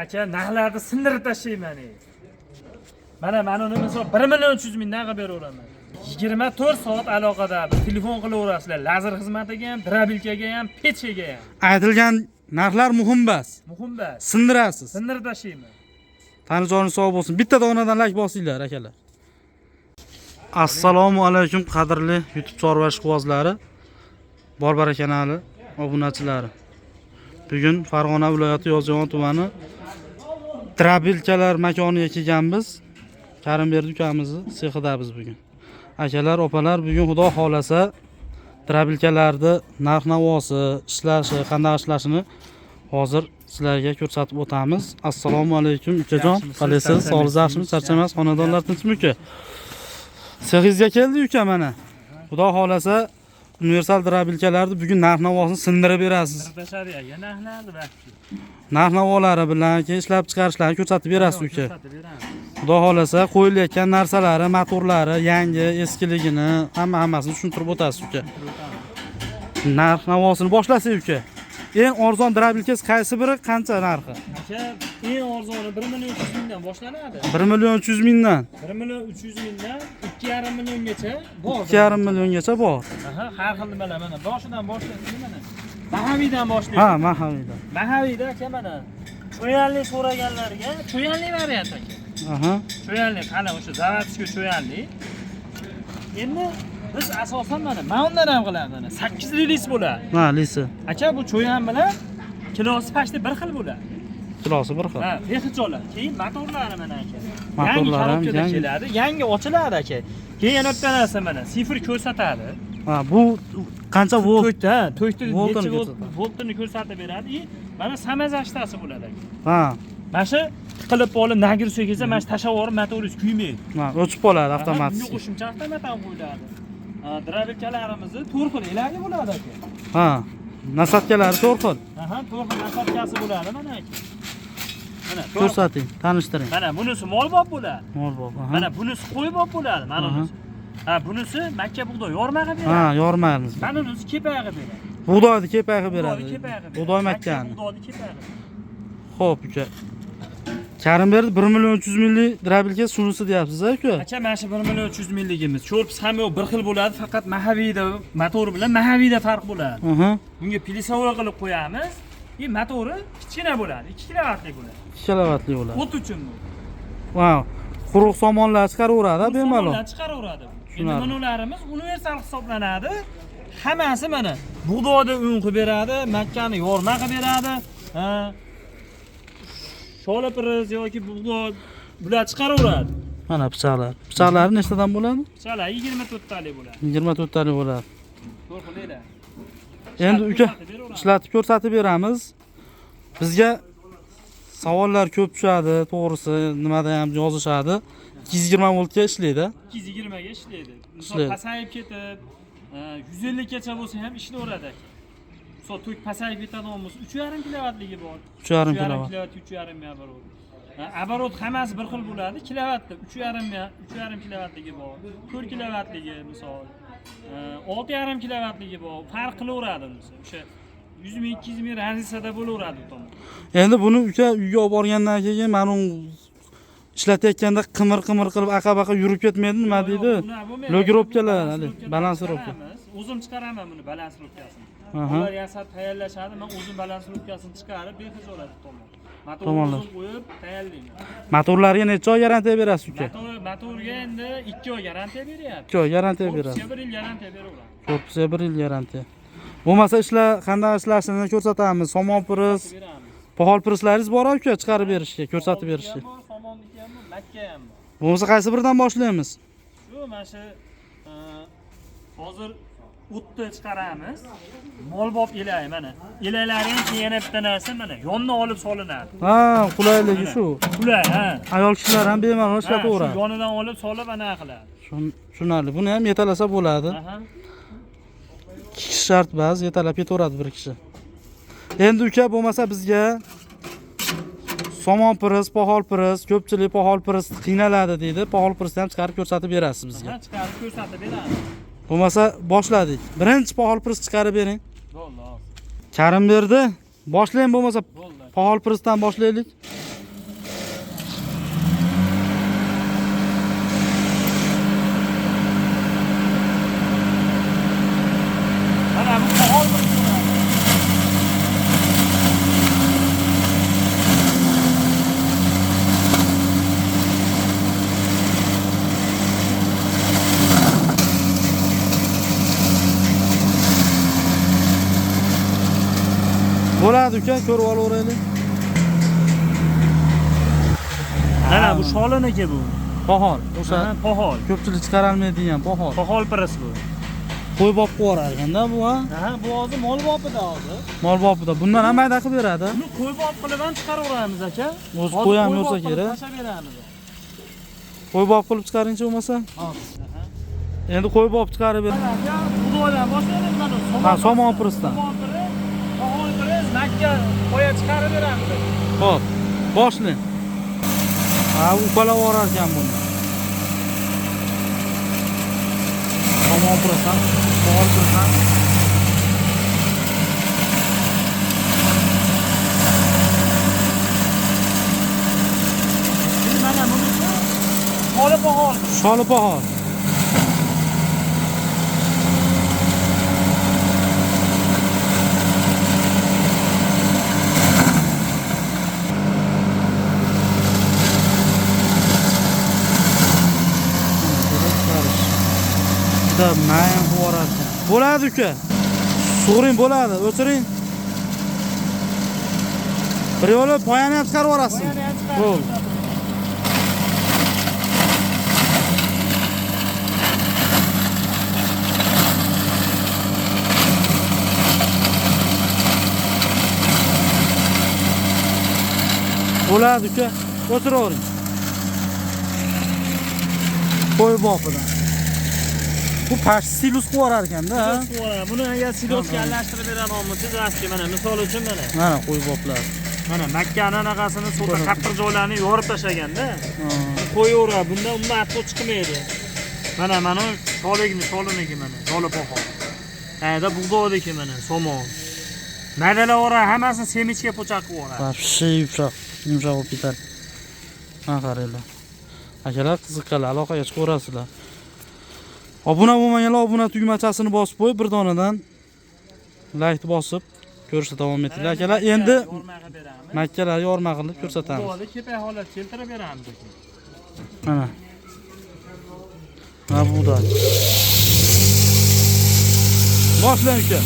Aka, narxlarni sindirib tashlayman. Mana uni misol 1.300.000 qilib beraveraman. 24 soat aloqada telefon qilaverasizlar. Lazer xizmatiga ham, drabilkaga ham, pechkaga ham. Aytilgan narxlar muhim emas. Muhim bas. Sindirasiz. Sindirib tashlayman. Tanijoningiz sog' bo'lsin. Bitta donadan like bosinglar akalar. Assalomu alaykum qadrli YouTube chorva ishqibozlari, Borbara kanali obunachilari. Bugun Farg'ona viloyati Yozyovon tumani Drabilkalar makoniga kelganmiz. Karimberdi ukamizning sexidamiz bugun. Akalar, opalar, bugun xudo xolasa drabilkalarni narx-navosi, ishlashi, qanday ishlashini hozir sizlarga ko'rsatib o'tamiz. Assalomu alaykum ukajon. Qalaysiz? Sog'ligingiz yaxshimi? Charchamaysiz? Xonadonlar tinchmi uka? Sexizga keldi uka mana. Xudo xolasa universal drabilkalarni bugun narx-navosini sindirib berasiz. Narx-navolari bilan keyin ishlab chiqarishlarini ko'rsatib berasiz uka. Xudo xolasa qo'yilayotgan narsalari, motorlari, yangi, eskiligini hammasini tushuntirib o'tasiz uka. Narx-navosini boshlasak uka. Eng arzon drabilkasi qaysi biri, qancha narxi? Aka, eng arzoni 1.300.000 dan boshlanadi. 1.300.000 dan. 1.300.000 dan 2.5 milliongacha bor. 2.5 milliongacha bor. Aha, har xil nimalar mana. Boshidan boshlaymiz mana. Mahaviydan boshlaymiz. Ha, Mahaviydan. Mahaviyda aka mana. Cho'yanli so'raganlarga cho'yanli variant aka. Aha. Cho'yanli, qani o'sha zavodskiy cho'yanli. Endi biz asosan mana undan ham qilamiz. 8 lis bo'ladi. Ha, lisi. Aka, bu cho'yan bilan kilosi pashti bir xil bo'ladi. Kilosi bir xil. Ha, bexijolat. Keyin motorlari mana aka. Motorlari ham yangi keladi, yangi ochiladi aka. Keyin yana bitta narsa mana, sifir ko'rsatadi. Ha, bu qancha volt? To'ytni voltini ko'rsatib beradi. Mana samazashtasi bo'ladi aka. Ha. Mana shu qilib olib nagirsuga kelsa, mana shu tashavorib motoringiz kuymaydi. Ha, o'chib qoladi avtomatik. Bunga qo'shimcha avtomat ham qo'yiladi. Drabilkalarimizni 4 xil elagi bo'ladi aka. Ha, nasatkalari 4 xil. Aha, 4 xil nasatkasi bo'ladi mana aka. Mana ko'rsating, tanishtiring. Mana bunisi molbob bo'ladi. Molbob, aha. Mana bunisi qo'ybob bo'ladi, mana bunisi. Ha, bunisi makka bug'doy yormag'i beradi. Ha, yormamiz. Mana bunisi kepag'i beradi. Bug'doyni kepag'i beradi. Bug'doy makkani. Bug'doyni kepag'i. Xo'p, uka. Karimberdi 1.300.000 drabilka shunisi deyapsiz aka? Aka, mana shu 1.300.000ligimiz. Cho'rpis ham yo'q, bir xil bo'ladi, faqat Mahaviyda motori bilan Mahaviyda farq bo'ladi. Aha. Bunga plisovka qilib qo'yamiz. Motori kichkina bo'ladi, 2 kilovatlik bo'ladi. 2 kilovatlik bo'ladi. O't uchun bu. Vau. Quruq somonlar chiqaraveradi, bemalol. Somonlar chiqaraveradi. Endi bularimiz universal hisoblanadi. Hammasi mana bug'doyda un qilib beradi, makkani yorma qilib beradi. Ha. Sholapiz yoki bug'doy bular chiqaraveradi. Mana pichoqlar. Pichoqlari nechtadan bo'ladi? Pichoqlar 24 talik bo'ladi. 24 talik bo'ladi. To'g'ri. Endi uka ishlatib ko'rsatib beramiz. Bizga savollar ko'p tushadi, to'g'risi nimada ham yozishadi. 220 voltga ishlaydi. 220 ga ishlaydi. Misol pasayib ketib 150 gacha bo'lsa ham ishlayveradi. Misol to'k pasayib ketadigan bo'lsa 3.5 kilovatligi bor. 3.5 kilovat. 3.5 оборот. Оборот hammasi bir xil bo'ladi. Kilovatda 3.5 kilovatligi bor. 4 kilovatligi misol 6.5 kilovatligi bor. Farq qilaveradi o'sha 100 ming 200 ming razisada bo'laveradi u tomon. Endi buni uka uyga olib borgandan keyin mana ishlatayotganda qimir qilib aqa-baqa yurib ketmaydi, nima deydi? Logirovkalar, balansirovka. O'zim chiqaraman buni balansirovkasini. Ular yasab tayyorlashadi, men o'zim balansirovkasini chiqarib bexijolat tomon. Motorni qo'yib tayyorlayman. Motorlarga necha oy garantiya berasiz uka? Motorga endi 2 oy garantiya beryapti. 2 oy garantiya beradi. 1 yil garantiya beraveradi. Korpusga 1 yil garantiya. Bo'lmasa ishlar qanday ishlashini ko'rsatamiz. Somon pris, pahol prislaringiz bor-ku uka, chiqarib berishga, ko'rsatib berishga. Somonniki ham bor, makka ham bor. Bo'lmasa qaysi biridan boshlaymiz? Shu mana shu hozir o'tni chiqaramiz. Molbob elak mana. Elaklari ham yana bitta narsa mana, yondan olib solinadi. Ha, qulayligi shu. Qulay, ha. Ayol kishilar ham bemalol ishlataveradi. Yonidan olib solib ana qiladi. Tushunarli. Buni ham yetalasa bo'ladi. Aha. 2 kishi shart emas, yetalab ketaveradi bir kishi. Endi uka bo'lmasa bizga somon pris, pahol pris, ko'pchilik pahol pris qiynaladi deydi. Pahol prisni ham chiqarib ko'rsatib berasiz bizga. Ha, chiqarib ko'rsatib beramiz. Bo'lmasa boshladik. Birinchi pahol pris chiqarib bering. Bo'ldi. Karimberdi. Boshlang bo'lmasa. Bo'ldi. Pahol pressdan boshlaylik. Mana bu pahol press. Bo'ladi uka, ko'rib olaveraylik. Mana bu sholiniki bu. Pahol, o'sha Pahol. ko'pchilik chiqara olmaydigan pahol. Pahol press bu. Qo'y boqib qo'yar ekanda bu, ha? Bu hozir mol bopida hozir. Mol bopida. Bundan ham mayda qilib beradi. Buni qo'y bop qilib ham chiqaraveramiz aka. O'zi qo'y ham yo'sa kerak. Tashlab beramiz. Qo'y bop qilib chiqaringchi bo'lmasa? Endi qo'y bop chiqarib ber. Xudodan boshlaymiz mana. Ha, somon pressdan. Pahol press nakka qo'ya chiqarib beramiz. Xo'p, boshlang. Ha, uqalab orar ekan buni. Somon pressdan, pahol pressdan. Mana buni sholi pahol. Sholi pahol. Mayam qo'rar ekan. Bo'ladi uka. Sug'uring bo'ladi, o'chiring. Bir yo'li poyani ham chiqarib yuborasiz. Bo'ldi. Bo'ladi uka, o'tiravering. Qo'y boqidan. Bu pash silus qo'rar ekanda, ha? Buni agar silosga aralashtirib beradigan bo'lsangiz, aski mana misol uchun Mana qo'y boplar. Mana Makkani anaqasini suvda qattiq joylarni yorib tashlaganda, qo'yaveradi. Bunda umuman hatto chiqmaydi. Mana sholiniki mana, joli pahol. Qayda bug'doydiki mana, somon. Maydalavora hammasini semichga po'chaq qilib yuboradi. Yumshoq bo'lib ketadi. Ha, qaranglar. Akalar qiziqqanlar, aloqaga chiqaverasizlar. Obuna bo'lmaganlar obuna tugmachasini bosib qo'yib, bir donadan like bosib ko'rishda davom etinglar. Akalar, endi makkalar yorma qilib ko'rsatamiz. Xudoda kepay holat keltirib beramiz. Mana. Mana buday. Boshlang uka.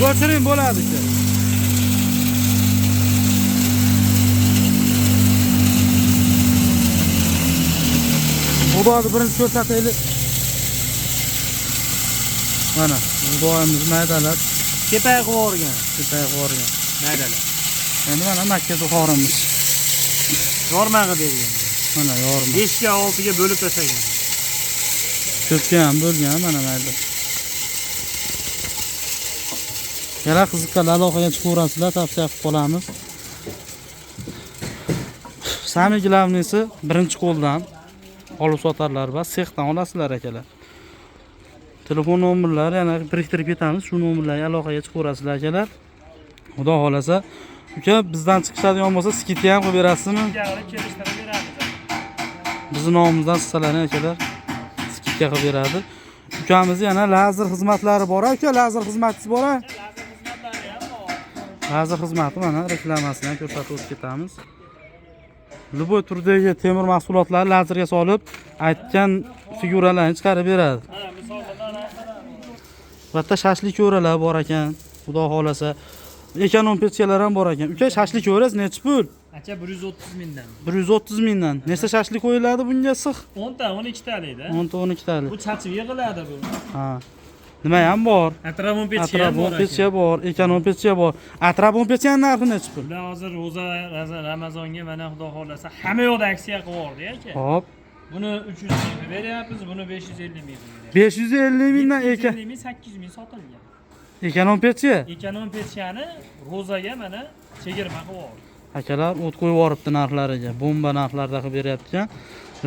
Ko'chiring bo'ladi aka. Xudoni birinchi ko'rsataylik. Mana, xudoyimiz maydalab Kepay qilib yuborgan. Maydalar. Endi mana Makka duxorimiz. Yorma qilib bergan. Mana yorma. 5 ga 6 ga bo'lib tashlagan. Ko'pga ham bo'lgan mana mayda. Yana qiziqqanlar aloqaga chiqaverasizlar, tavsiya qilib qolamiz. Sami gilamnisi birinchi qo'ldan olib sotarlar va sexdan olasizlar akalar. Telefon nomerlari yana biriktirib ketamiz. Shu nomerlarga aloqaga chiqaverasizlar akalar. Xudo xolasa, uka bizdan chiqishadigan bo'lsa, skidga ham qilib berasizmi? Kelishtirib beramiz. Bizning nomimizdan chiqsalaring akalar, skidga qilib beradi. Ukamiz yana lazer xizmatlari bor, aka, lazer xizmatchisi bor. Lazer xizmati mana reklamasini ham ko'rsatib o'tib ketamiz. Любой turdagi temir mahsulotlarni lazerga solib, aytgan figuralarni chiqarib beradi. Bitta shashlik ko'ralar bor ekan. Xudo xolasa, Ekonom pechkalar ham bor ekan. Uka, shashlik ko'rasiz necha pul? Acha 130 mingdan. 130 mingdan. Nechta shashlik qo'yiladi bunga sig'h? 10 ta, 12 talikda. 10 ta 12 talik. Bu chachib yig'iladi bu. Ha. Nima ham bor? Atrofon pechka ham bor. Atrofon pechka bor, ekonom pechka bor. Atrofon pechkaning narxi necha pul? Bular hozir ro'za Ramazonga mana Xudo xolasa hamma yoqda aksiya qilyapti aka. Hop. Buni 300 ming beryapmiz, buni 550 ming beryapmiz. 550 mingdan 550 ming 800 ming sotilgan. Ekonom pechka. Ekonom pechkani ro'zaga mana chegirma qilyapti. Akalar o't qo'yib yuboribdi narxlariga. Bomba narxlarda qilib beryapti ekan.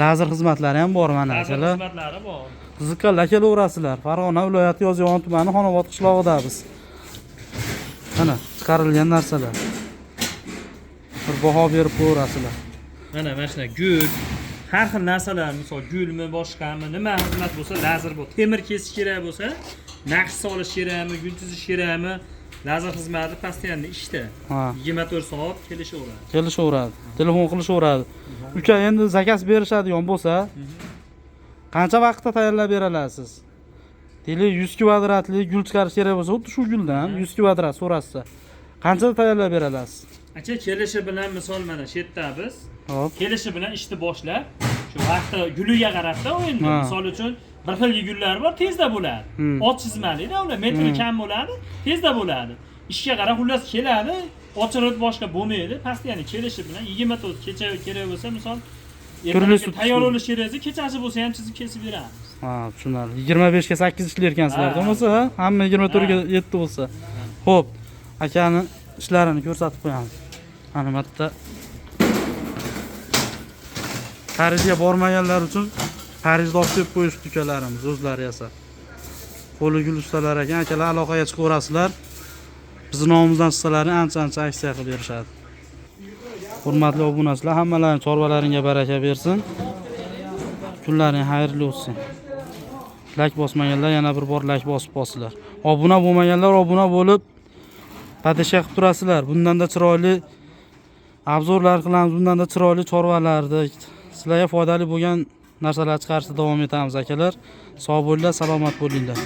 Lazer xizmatlari ham bor mana akalar. Xizmatlari bor. Qiziqqan akalarasizlar. Farg'ona viloyati Yozyovon tumani Xonobod qishlog'ida biz. Mana chiqarilgan narsalar. Bir baho berib qo'yasizlar. Mana shuna gul, har xil narsalar, misol gulmi, boshqami, nima xizmat bo'lsa, lazer bu. Temir kesish kerak bo'lsa, naqsh solish kerakmi, gul chizish kerakmi, lazer xizmati postoyanno ishda. Ha. 24 soat kelishaveradi. Kelishaveradi. Telefon qilishaveradi. Uka, endi zakaz berishadigan bo'lsa, qancha vaqtda tayyorlab berasiz? Deyli 100 kvadratli gul chiqarish kerak bo'lsa, xuddi shu guldan 100 kvadrat so'rashsa, qanchada tayyorlab berasiz? Acha kelishi bilan misol mana shu yerda biz Hop. kelishi bilan ishni boshlab, shu vaqtda guliga qarabda o'yinda. Ha. Misol uchun bir xil gullar bor, tezda bo'ladi. Ot chizmalida ular metri kam bo'ladi, tezda bo'ladi. Ishga qarab xullas keladi, ochirib boshqa bo'lmaydi. Postoyanno kelishi bilan 24 kecha kerak bo'lsa, misol ertaga tayyor bo'lish kerak, kechasi bo'lsa ham chizib kesib beramiz. Ha, tushunarli. 25 ga 8 ishlar ekansizlar, bo'lmasa, hamma 24 ga 7 bo'lsa. Xo'p, akani ishlarini ko'rsatib qo'yamiz. Mana bu yerda Parijga bormaganlar uchun Parijda olib kelib qo'yishdi ukalarimiz, o'zlari yasab. Qo'li gul ustalar ekan, akalar aloqaga chiqaverasizlar. Bizning nomimizdan chiqsalarini ancha aksiya qilib berishadi. Hurmatli obunachilar, hammalaring chorvalaringga baraka bersin. Kunlaring xayrli o'tsin. Like bosmaganlar yana bir bor like bosib bosinglar. Obuna bo'lmaganlar obuna bo'lib padishga qilib turasizlar. Bundan-da chiroyli obzorlar qilamiz, bundan-da chiroyli chorvalarni sizlarga foydali bo'lgan narsalar chiqarishda davom etamiz akalar. Sog' bo'linglar, salomat bo'linglar.